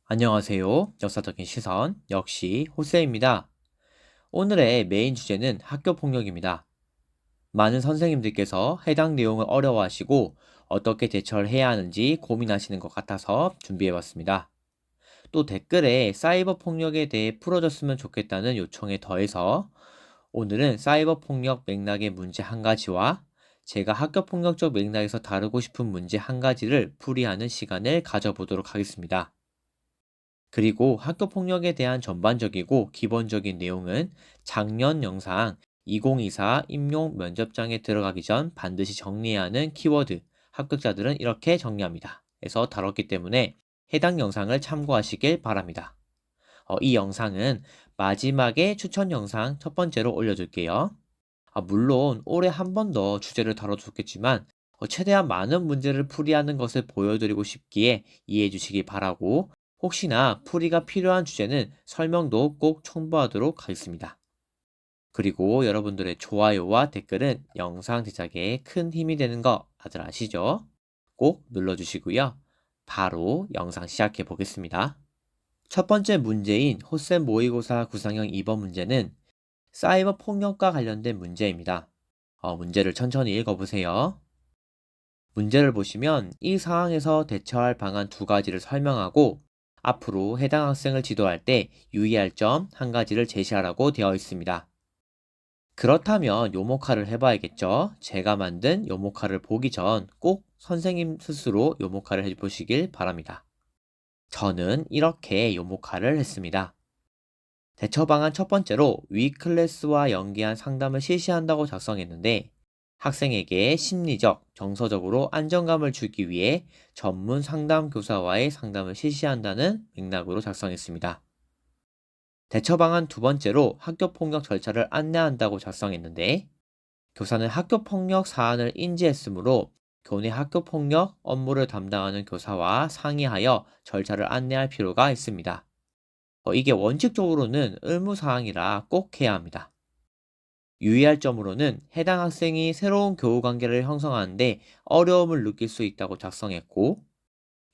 안녕하세요. 역사적인 시선, 역시 호세입니다. 오늘의 메인 주제는 학교 폭력입니다. 많은 선생님들께서 해당 내용을 어려워하시고 어떻게 대처를 해야 하는지 고민하시는 것 같아서 준비해봤습니다. 또 댓글에 사이버 폭력에 대해 풀어줬으면 좋겠다는 요청에 더해서 오늘은 사이버 폭력 맥락의 문제 한 가지와 제가 학교 폭력적 맥락에서 다루고 싶은 문제 한 가지를 풀이하는 시간을 가져보도록 하겠습니다. 그리고 학교 폭력에 대한 전반적이고 기본적인 내용은 작년 영상 2024 임용 면접장에 들어가기 전 반드시 정리해야 하는 키워드, 합격자들은 이렇게 정리합니다. 에서 다뤘기 때문에 해당 영상을 참고하시길 바랍니다. 이 영상은 마지막에 추천 영상 첫 번째로 올려둘게요. 물론 올해 한 번 더 주제를 다뤄줬겠지만 최대한 많은 문제를 풀이하는 것을 보여드리고 싶기에 이해해 주시기 바라고 혹시나 풀이가 필요한 주제는 설명도 꼭 첨부하도록 하겠습니다. 그리고 여러분들의 좋아요와 댓글은 영상 제작에 큰 힘이 되는 거 다들 아시죠? 꼭 눌러주시고요. 바로 영상 시작해 보겠습니다. 첫 번째 문제인 호셈 모의고사 구상형 2번 문제는 사이버 폭력과 관련된 문제입니다. 문제를 천천히 읽어보세요. 문제를 보시면 이 상황에서 대처할 방안 두 가지를 설명하고 앞으로 해당 학생을 지도할 때 유의할 점 한 가지를 제시하라고 되어 있습니다. 그렇다면 요모카를 해봐야겠죠. 제가 만든 요모카를 보기 전 꼭 선생님 스스로 요모카를 해보시길 바랍니다. 저는 이렇게 요모카를 했습니다. 대처 방안 첫 번째로 위 클래스와 연계한 상담을 실시한다고 작성했는데 학생에게 심리적, 정서적으로 안정감을 주기 위해 전문 상담 교사와의 상담을 실시한다는 맥락으로 작성했습니다. 대처 방안 두 번째로 학교 폭력 절차를 안내한다고 작성했는데 교사는 학교 폭력 사안을 인지했으므로 교내 학교 폭력 업무를 담당하는 교사와 상의하여 절차를 안내할 필요가 있습니다. 이게 원칙적으로는 의무사항이라 꼭 해야 합니다. 유의할 점으로는 해당 학생이 새로운 교우 관계를 형성하는데 어려움을 느낄 수 있다고 작성했고,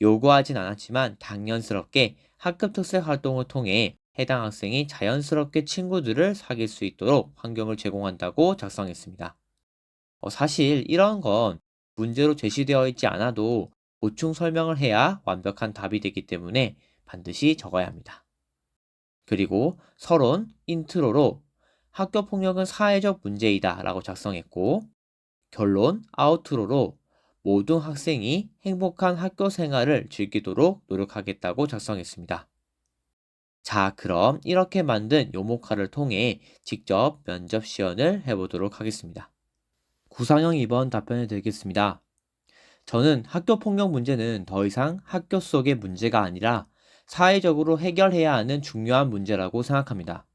요구하진 않았지만 당연스럽게 학급 특색 활동을 통해 해당 학생이 자연스럽게 친구들을 사귈 수 있도록 환경을 제공한다고 작성했습니다. 사실 이런 건 문제로 제시되어 있지 않아도 보충 설명을 해야 완벽한 답이 되기 때문에 반드시 적어야 합니다. 그리고 서론, 인트로로 학교 폭력은 사회적 문제이다 라고 작성했고, 결론, 아우트로로 모든 학생이 행복한 학교 생활을 즐기도록 노력하겠다고 작성했습니다. 자, 그럼 이렇게 만든 요모카를 통해 직접 면접 시연을 해보도록 하겠습니다. 구상형 2번 답변을 드리겠습니다. 저는 학교 폭력 문제는 더 이상 학교 속의 문제가 아니라 사회적으로 해결해야 하는 중요한 문제라고 생각합니다.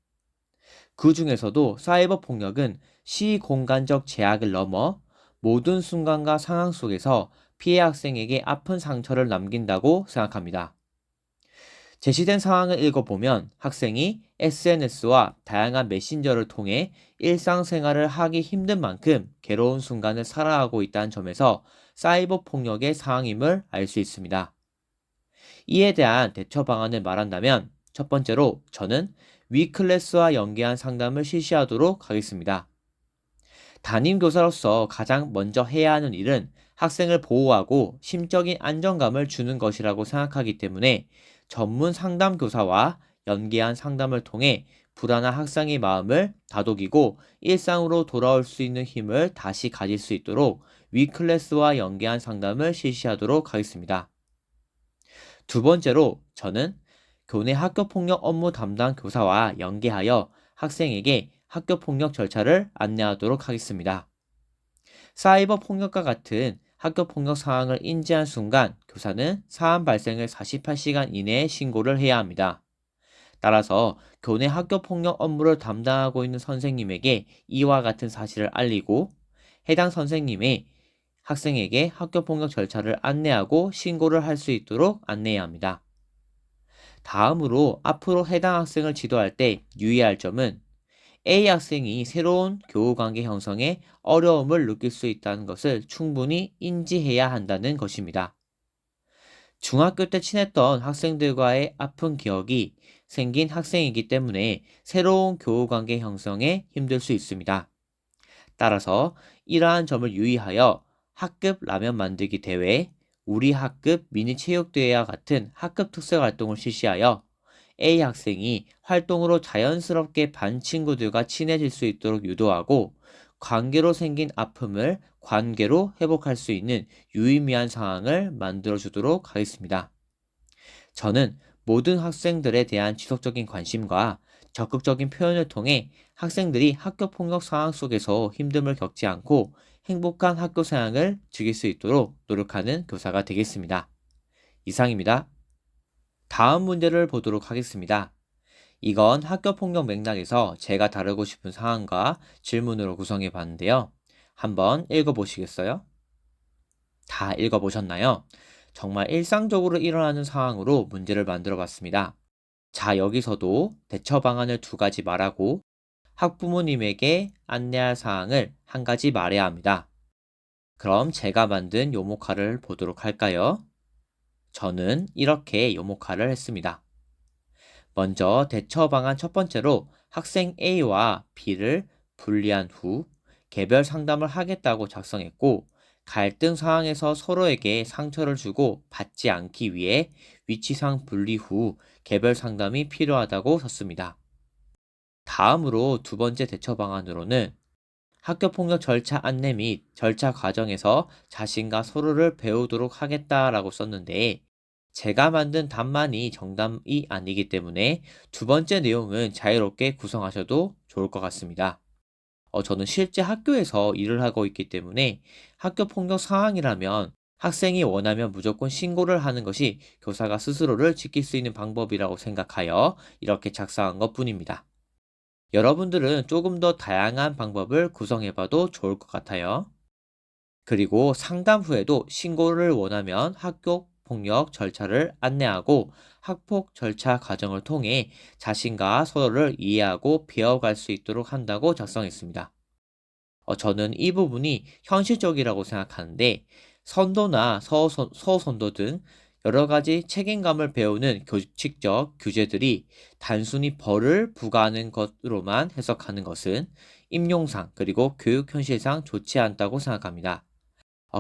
그 중에서도 사이버 폭력은 시공간적 제약을 넘어 모든 순간과 상황 속에서 피해 학생에게 아픈 상처를 남긴다고 생각합니다. 제시된 상황을 읽어보면 학생이 SNS와 다양한 메신저를 통해 일상생활을 하기 힘든 만큼 괴로운 순간을 살아가고 있다는 점에서 사이버 폭력의 상황임을 알 수 있습니다. 이에 대한 대처 방안을 말한다면 첫 번째로 저는 위클래스와 연계한 상담을 실시하도록 하겠습니다. 담임교사로서 가장 먼저 해야 하는 일은 학생을 보호하고 심적인 안정감을 주는 것이라고 생각하기 때문에 전문 상담 교사와 연계한 상담을 통해 불안한 학생의 마음을 다독이고 일상으로 돌아올 수 있는 힘을 다시 가질 수 있도록 위클래스와 연계한 상담을 실시하도록 하겠습니다. 두 번째로 저는 교내 학교폭력 업무 담당 교사와 연계하여 학생에게 학교폭력 절차를 안내하도록 하겠습니다. 사이버 폭력과 같은 학교폭력 상황을 인지한 순간 교사는 사안 발생을 48시간 이내에 신고를 해야 합니다. 따라서 교내 학교폭력 업무를 담당하고 있는 선생님에게 이와 같은 사실을 알리고 해당 선생님이 학생에게 학교폭력 절차를 안내하고 신고를 할 수 있도록 안내해야 합니다. 다음으로 앞으로 해당 학생을 지도할 때 유의할 점은 A 학생이 새로운 교우 관계 형성에 어려움을 느낄 수 있다는 것을 충분히 인지해야 한다는 것입니다. 중학교 때 친했던 학생들과의 아픈 기억이 생긴 학생이기 때문에 새로운 교우 관계 형성에 힘들 수 있습니다. 따라서 이러한 점을 유의하여 학급 라면 만들기 대회, 우리 학급 미니 체육대회와 같은 학급 특색 활동을 실시하여 A 학생이 활동으로 자연스럽게 반 친구들과 친해질 수 있도록 유도하고 관계로 생긴 아픔을 관계로 회복할 수 있는 유의미한 상황을 만들어 주도록 하겠습니다. 저는 모든 학생들에 대한 지속적인 관심과 적극적인 표현을 통해 학생들이 학교 폭력 상황 속에서 힘듦을 겪지 않고 행복한 학교 생활을 즐길 수 있도록 노력하는 교사가 되겠습니다. 이상입니다. 다음 문제를 보도록 하겠습니다. 이건 학교 폭력 맥락에서 제가 다루고 싶은 사항과 질문으로 구성해 봤는데요. 한번 읽어보시겠어요? 다 읽어보셨나요? 정말 일상적으로 일어나는 상황으로 문제를 만들어 봤습니다. 자, 여기서도 대처 방안을 두 가지 말하고 학부모님에게 안내할 사항을 한 가지 말해야 합니다. 그럼 제가 만든 요모카를 보도록 할까요? 저는 이렇게 요모카를 했습니다. 먼저 대처 방안 첫 번째로 학생 A와 B를 분리한 후 개별 상담을 하겠다고 작성했고, 갈등 상황에서 서로에게 상처를 주고 받지 않기 위해 위치상 분리 후 개별 상담이 필요하다고 썼습니다. 다음으로 두 번째 대처 방안으로는 학교폭력 절차 안내 및 절차 과정에서 자신과 서로를 배우도록 하겠다라고 썼는데, 제가 만든 답만이 정답이 아니기 때문에 두 번째 내용은 자유롭게 구성하셔도 좋을 것 같습니다. 저는 실제 학교에서 일을 하고 있기 때문에 학교 폭력 상황이라면 학생이 원하면 무조건 신고를 하는 것이 교사가 스스로를 지킬 수 있는 방법이라고 생각하여 이렇게 작성한 것 뿐입니다. 여러분들은 조금 더 다양한 방법을 구성해봐도 좋을 것 같아요. 그리고 상담 후에도 신고를 원하면 학교 폭력 절차를 안내하고 학폭 절차 과정을 통해 자신과 서로를 이해하고 배워갈 수 있도록 한다고 작성했습니다. 저는 이 부분이 현실적이라고 생각하는데, 선도나 서선도 등 여러 가지 책임감을 배우는 교칙적 규제들이 단순히 벌을 부과하는 것으로만 해석하는 것은 임용상 그리고 교육 현실상 좋지 않다고 생각합니다.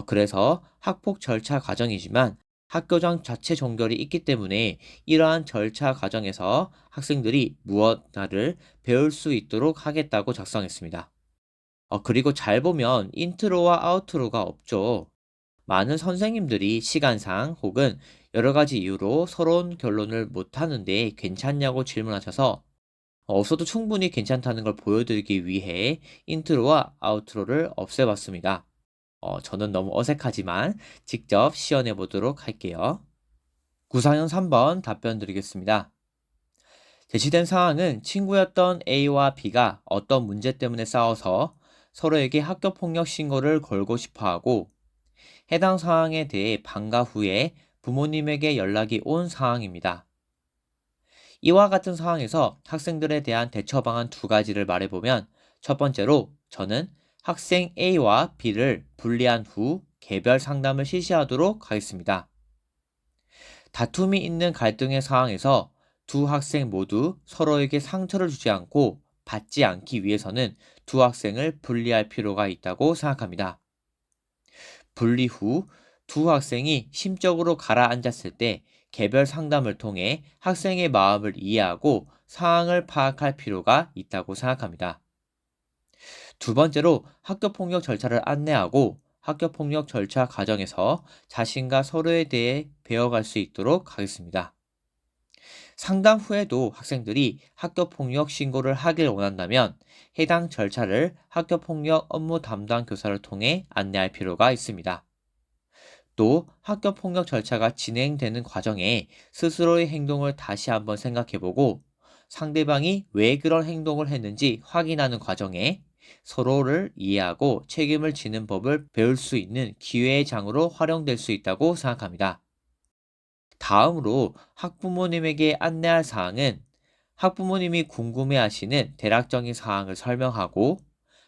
그래서 학폭 절차 과정이지만 학교장 자체 종결이 있기 때문에 이러한 절차 과정에서 학생들이 무엇나를 배울 수 있도록 하겠다고 작성했습니다. 그리고 잘 보면 인트로와 아우트로가 없죠. 많은 선생님들이 시간상 혹은 여러 가지 이유로 서론 결론을 못 하는데 괜찮냐고 질문하셔서 없어도 충분히 괜찮다는 걸 보여드리기 위해 인트로와 아우트로를 없애봤습니다. 저는 너무 어색하지만 직접 시연해 보도록 할게요. 구상형 3번 답변 드리겠습니다. 제시된 상황은 친구였던 A와 B가 어떤 문제 때문에 싸워서 서로에게 학교폭력 신고를 걸고 싶어 하고, 해당 상황에 대해 방과 후에 부모님에게 연락이 온 상황입니다. 이와 같은 상황에서 학생들에 대한 대처 방안 두 가지를 말해보면, 첫 번째로 저는 학생 A와 B를 분리한 후 개별 상담을 실시하도록 하겠습니다. 다툼이 있는 갈등의 상황에서 두 학생 모두 서로에게 상처를 주지 않고 받지 않기 위해서는 두 학생을 분리할 필요가 있다고 생각합니다. 분리 후 두 학생이 심적으로 가라앉았을 때 개별 상담을 통해 학생의 마음을 이해하고 상황을 파악할 필요가 있다고 생각합니다. 두 번째로 학교폭력 절차를 안내하고 학교폭력 절차 과정에서 자신과 서로에 대해 배워갈 수 있도록 하겠습니다. 상담 후에도 학생들이 학교폭력 신고를 하길 원한다면 해당 절차를 학교폭력 업무 담당 교사를 통해 안내할 필요가 있습니다. 또 학교폭력 절차가 진행되는 과정에 스스로의 행동을 다시 한번 생각해보고 상대방이 왜 그런 행동을 했는지 확인하는 과정에 서로를 이해하고 책임을 지는 법을 배울 수 있는 기회의 장으로 활용될 수 있다고 생각합니다. 다음으로 학부모님에게 안내할 사항은 학부모님이 궁금해하시는 대략적인 사항을 설명하고,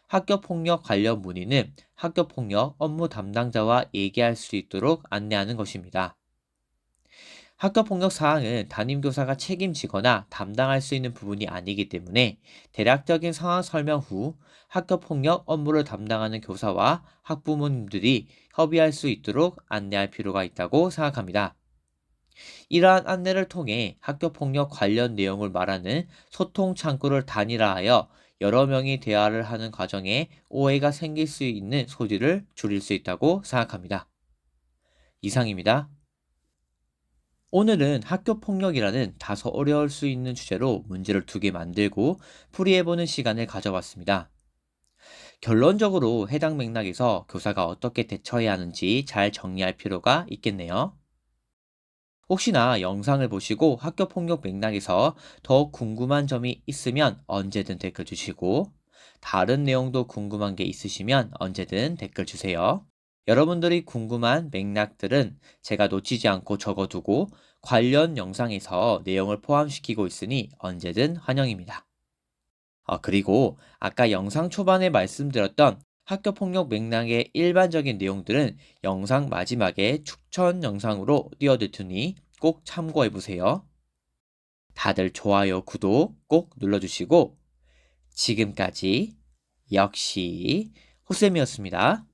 학교폭력 관련 문의는 학교폭력 업무 담당자와 얘기할 수 있도록 안내하는 것입니다. 학교폭력 사항은 담임교사가 책임지거나 담당할 수 있는 부분이 아니기 때문에 대략적인 상황 설명 후 학교폭력 업무를 담당하는 교사와 학부모님들이 협의할 수 있도록 안내할 필요가 있다고 생각합니다. 이러한 안내를 통해 학교폭력 관련 내용을 말하는 소통 창구를 단일화하여 여러 명이 대화를 하는 과정에 오해가 생길 수 있는 소지를 줄일 수 있다고 생각합니다. 이상입니다. 오늘은 학교폭력이라는 다소 어려울 수 있는 주제로 문제를 2개 만들고 풀이해보는 시간을 가져봤습니다. 결론적으로 해당 맥락에서 교사가 어떻게 대처해야 하는지 잘 정리할 필요가 있겠네요. 혹시나 영상을 보시고 학교폭력 맥락에서 더 궁금한 점이 있으면 언제든 댓글 주시고, 다른 내용도 궁금한 게 있으시면 언제든 댓글 주세요. 여러분들이 궁금한 맥락들은 제가 놓치지 않고 적어두고 관련 영상에서 내용을 포함시키고 있으니 언제든 환영입니다. 그리고 아까 영상 초반에 말씀드렸던 학교폭력 맥락의 일반적인 내용들은 영상 마지막에 추천 영상으로 띄워둘 테니 꼭 참고해보세요. 다들 좋아요, 구독 꼭 눌러주시고 지금까지 역시 호쌤이었습니다.